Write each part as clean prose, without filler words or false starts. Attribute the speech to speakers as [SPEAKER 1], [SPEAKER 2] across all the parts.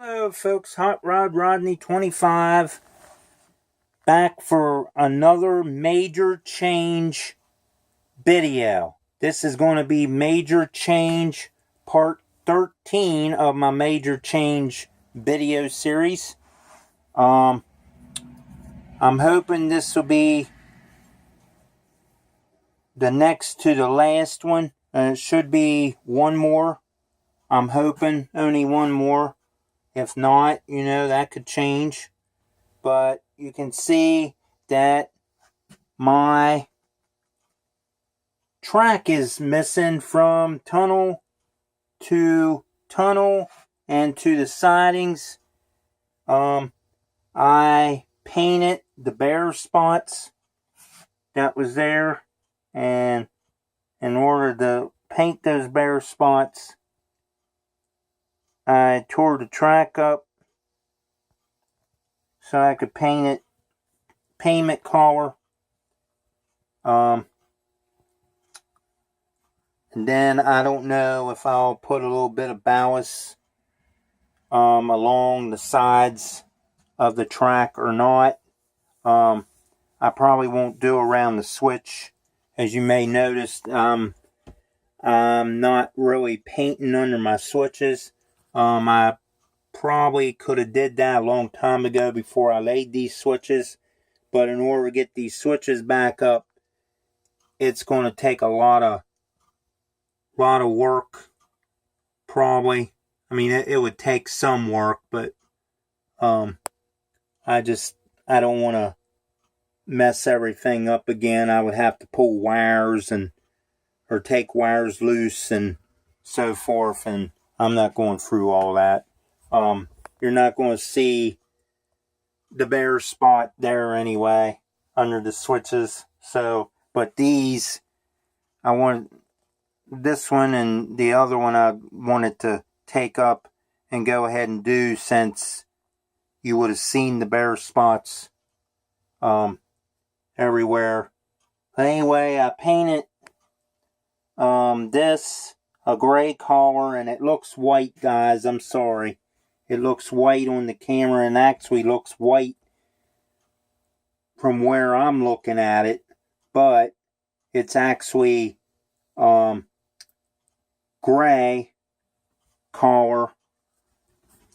[SPEAKER 1] Hello folks, Hot Rod Rodney 25 back for another major change video. This is going to be major change part 13 of my major change video series. I'm hoping this will be the next to the last one. It should be one more. I'm hoping only one more. If not, that could change. But you can see that my track is missing from tunnel to tunnel and to the sidings. I painted the bare spots that was there, and in order to paint those bare spots, I tore the track up so I could paint it payment color. And then I don't know if I'll put a little bit of ballast along the sides of the track or not. I probably won't do around the switch. As you may notice, I'm not really painting under my switches. I probably could have did that a long time ago before I laid these switches. But in order to get these switches back up, it's going to take a lot of work. Probably. I mean, it would take some work, but I don't want to mess everything up again. I would have to pull wires or take wires loose and so forth, and I'm not going through all that. You're not going to see the bare spot there anyway under the switches. So, but these, I want this one and the other one I wanted to take up and go ahead and do, since you would have seen the bare spots everywhere. But anyway, I painted this a gray color, and it looks white, guys. I'm sorry. It looks white on the camera, and actually looks white from where I'm looking at it, but it's actually gray color,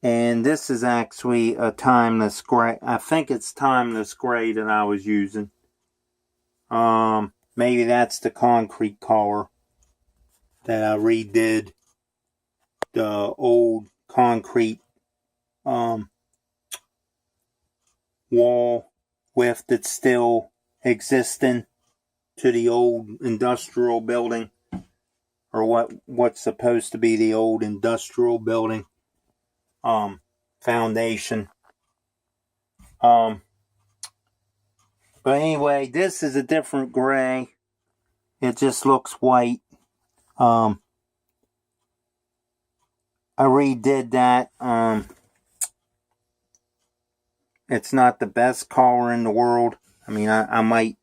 [SPEAKER 1] and this is actually a timeless gray. I think it's timeless gray that I was using. Maybe that's the concrete color that I redid the old concrete wall with, that's still existing, to the old industrial building, or what's supposed to be the old industrial building foundation. But anyway, this is a different gray. It just looks white. I redid that. It's not the best color in the world. I mean, I might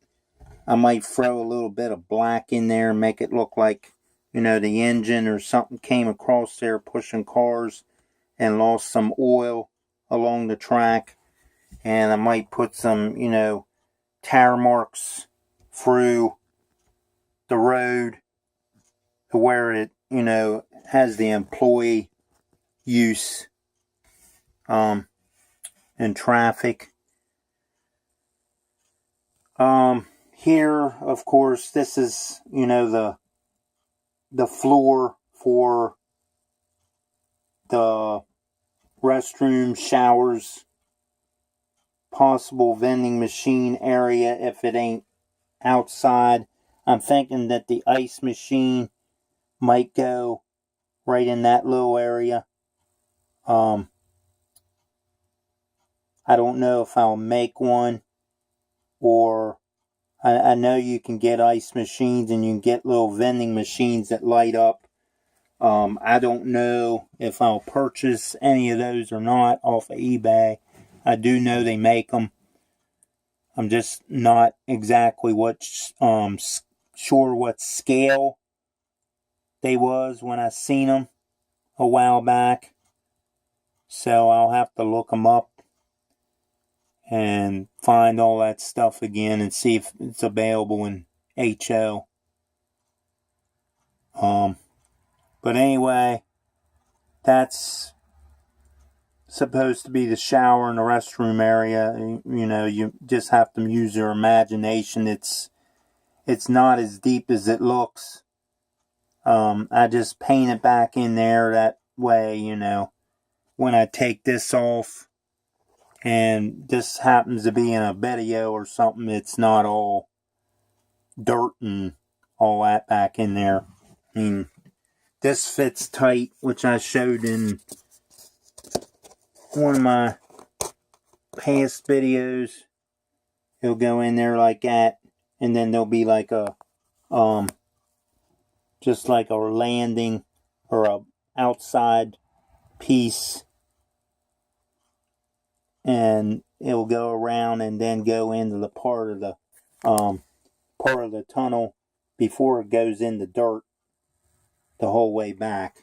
[SPEAKER 1] throw a little bit of black in there and make it look like, the engine or something came across there pushing cars and lost some oil along the track. And I might put some, tire marks through the road to where it, has the employee use in traffic. Here, of course, this is, the floor for the restroom, showers, possible vending machine area if it ain't outside. I'm thinking that the ice machine might go right in that little area. I don't know if I'll make one, or I know you can get ice machines and you can get little vending machines that light up. I don't know if I'll purchase any of those or not off of eBay. I do know they make them. I'm just not exactly sure what scale they was when I seen them a while back. So I'll have to look them up and find all that stuff again and see if it's available in HO. But anyway, that's supposed to be the shower and the restroom area. You know, you just have to use your imagination. It's not as deep as it looks. I just paint it back in there that way, you know, when I take this off and this happens to be in a video or something, it's not all dirt and all that back in there. I mean, this fits tight, which I showed in one of my past videos. It'll go in there like that, and then there'll be like a just like a landing or a outside piece, and it'll go around and then go into the part of the tunnel before it goes in the dirt the whole way back.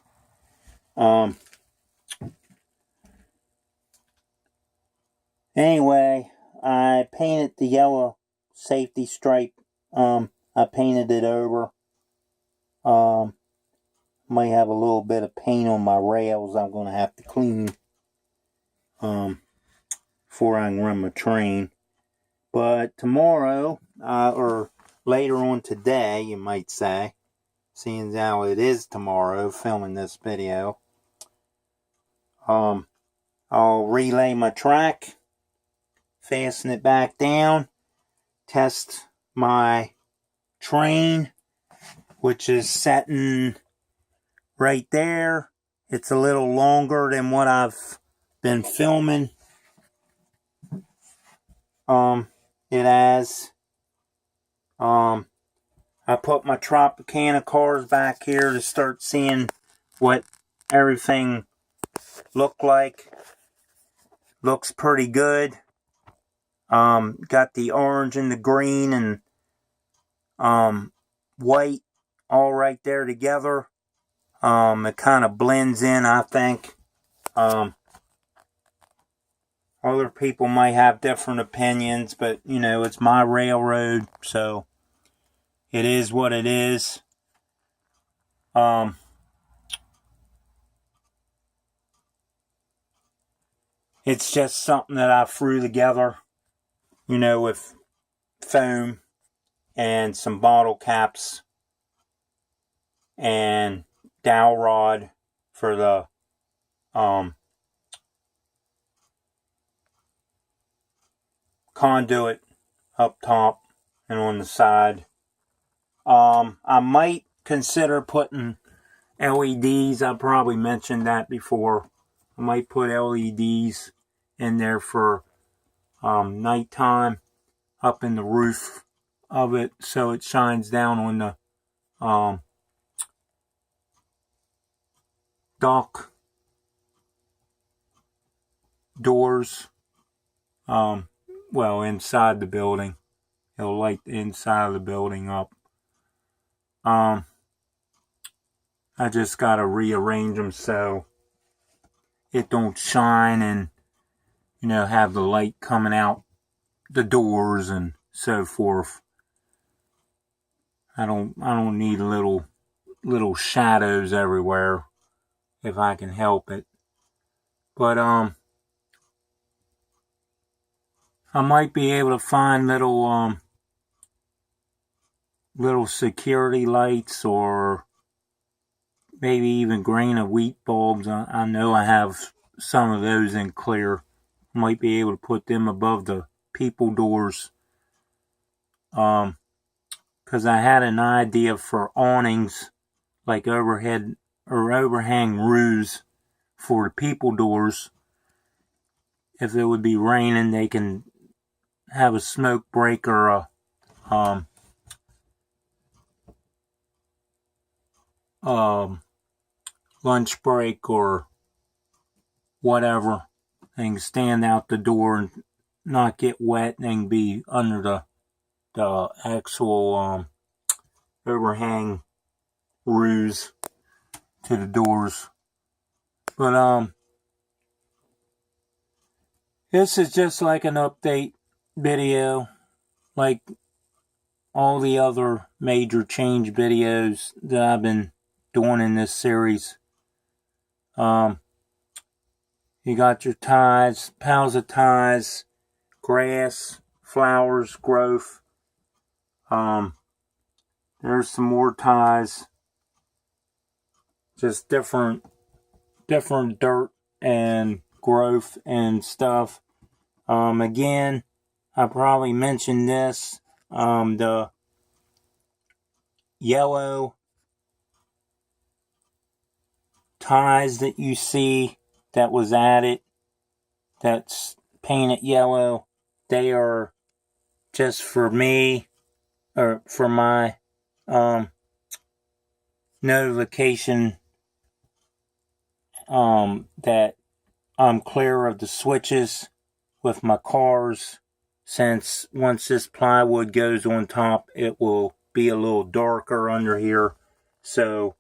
[SPEAKER 1] Anyway, I painted the yellow safety stripe. I painted it over. Might have a little bit of paint on my rails I'm going to have to clean before I can run my train. But tomorrow, or later on today, you might say, seeing how it is tomorrow, filming this video, I'll relay my track, fasten it back down, test my train, which is setting right there. It's a little longer than what I've been filming. It has. I put my Tropicana cars back here to start seeing what everything looked like. Looks pretty good. Got the orange and the green and white all right there together. It kind of blends in, I think. Other people might have different opinions, but, you know, it's my railroad, so it is what it is. It's just something that I threw together, you know, with foam and some bottle caps and dowel rod for the conduit up top and on the side. I might consider putting LEDs. I probably mentioned that before. I might put LEDs in there for nighttime up in the roof of it, so it shines down on the dock doors. Well, inside the building. It'll light the inside of the building up. I just gotta rearrange them so it don't shine and, you know, have the light coming out the doors and so forth. I don't need little shadows everywhere if I can help it. But I might be able to find little security lights, or maybe even grain of wheat bulbs. I know I have some of those in clear. Might be able to put them above the people doors. Because I had an idea for awnings, like overhead or overhang roofs for the people doors. If it would be raining, they can have a smoke break or a lunch break or whatever. They can stand out the door and not get wet. They can be under the actual overhang roofs to the doors. But This is just like an update video, like all the other major change videos that I've been doing in this series. You got your ties, piles of ties, grass, flowers, growth. There's some more ties. Just different dirt and growth and stuff. Again, I probably mentioned this. The yellow ties that you see that was added, that's painted yellow, they are just for me, or for my notification that I'm clear of the switches with my cars, since once this plywood goes on top, it will be a little darker under here. So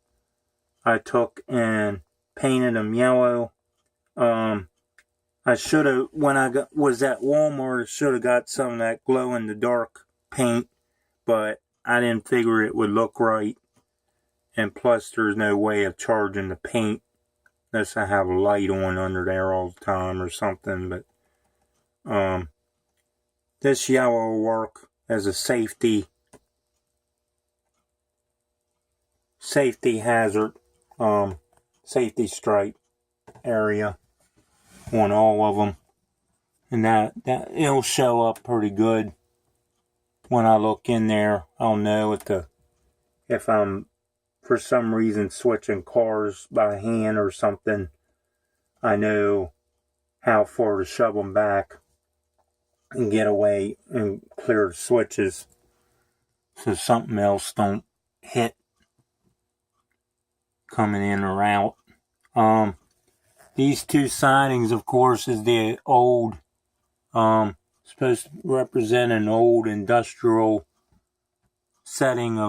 [SPEAKER 1] I took and painted them yellow. I should have, when I was at Walmart, I should have got some of that glow in the dark paint, but I didn't figure it would look right. And plus, there's no way of charging the paint unless I have a light on under there all the time or something. But this yellow will work as a safety hazard, safety stripe area on all of them, and that it'll show up pretty good when I look in there. I'll know if I'm for some reason switching cars by hand or something. I know how far to shove them back and get away and clear the switches so something else don't hit coming in or out. These two sidings, of course, is the old, supposed to represent an old industrial sets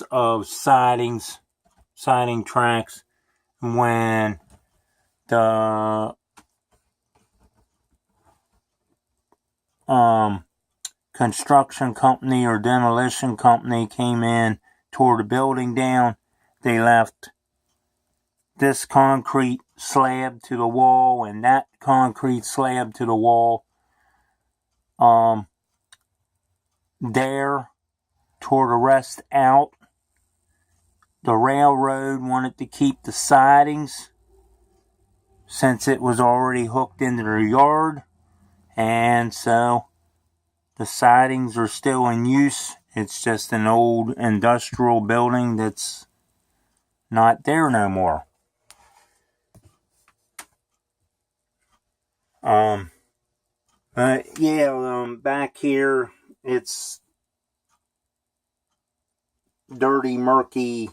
[SPEAKER 1] of siding tracks. When the construction company or demolition company came in, tore the building down, they left this concrete slab to the wall and that concrete slab to the wall. There, tore the rest out. The railroad wanted to keep the sidings since it was already hooked into their yard, and so the sidings are still in use. It's just an old industrial building that's not there no more. Back here, it's dirty, murky,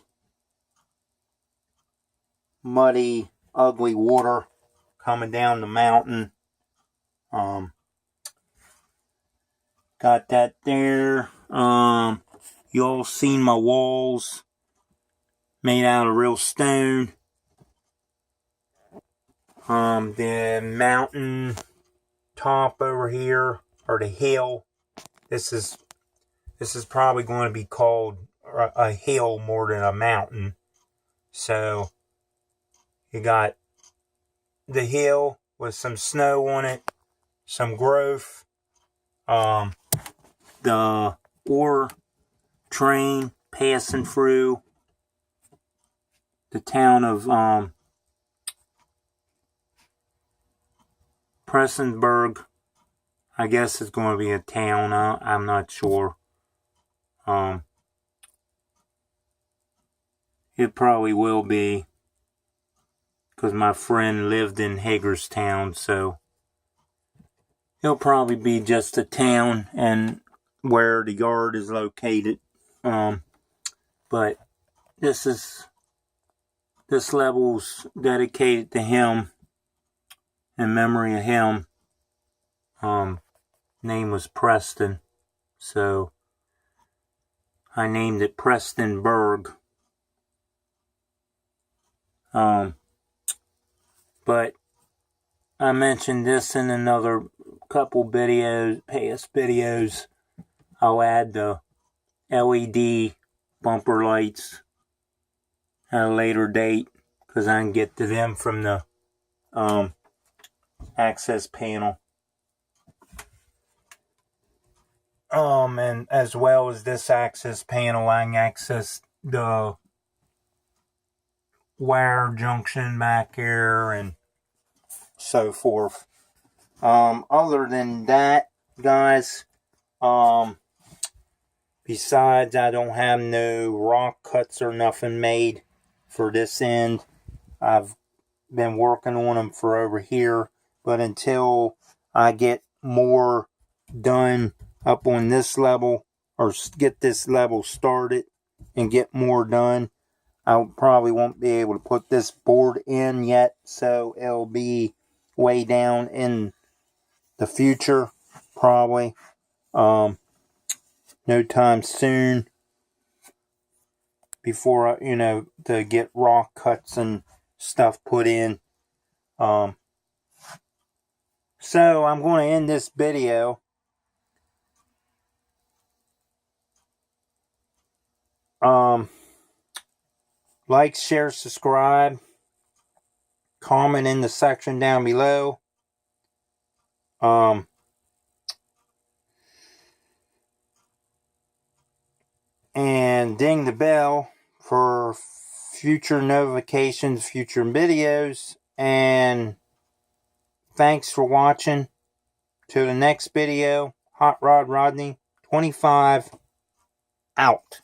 [SPEAKER 1] muddy, ugly water coming down the mountain. Got that there. You all seen my walls made out of real stone. The mountain top over here, or the hill, this is probably going to be called a hill more than a mountain. So you got the hill with some snow on it, some growth, the ore train passing through the town of Prestonburg. I guess it's going to be a town. I'm not sure. It probably will be, because my friend lived in Hagerstown, so it'll probably be just a town and where the yard is located. But this level's dedicated to him, in memory of him. Name was Preston, so I named it Prestonburg. But I mentioned this in another couple videos, past videos. I'll add the LED bumper lights at a later date because I can get to them from the access panel. And as well as this access panel, I can access the wire junction back here and so forth. Other than that, guys, besides, I don't have no rock cuts or nothing made for this end. I've been working on them for over here, but until I get more done up on this level or get this level started and get more done, I probably won't be able to put this board in yet, so it'll be way down in the future, probably. No time soon before, to get rock cuts and stuff put in. So I'm going to end this video. Like, share, subscribe, comment in the section down below. And ding the bell for future notifications, future videos. And thanks for watching. Till the next video, Hot Rod Rodney 25 out.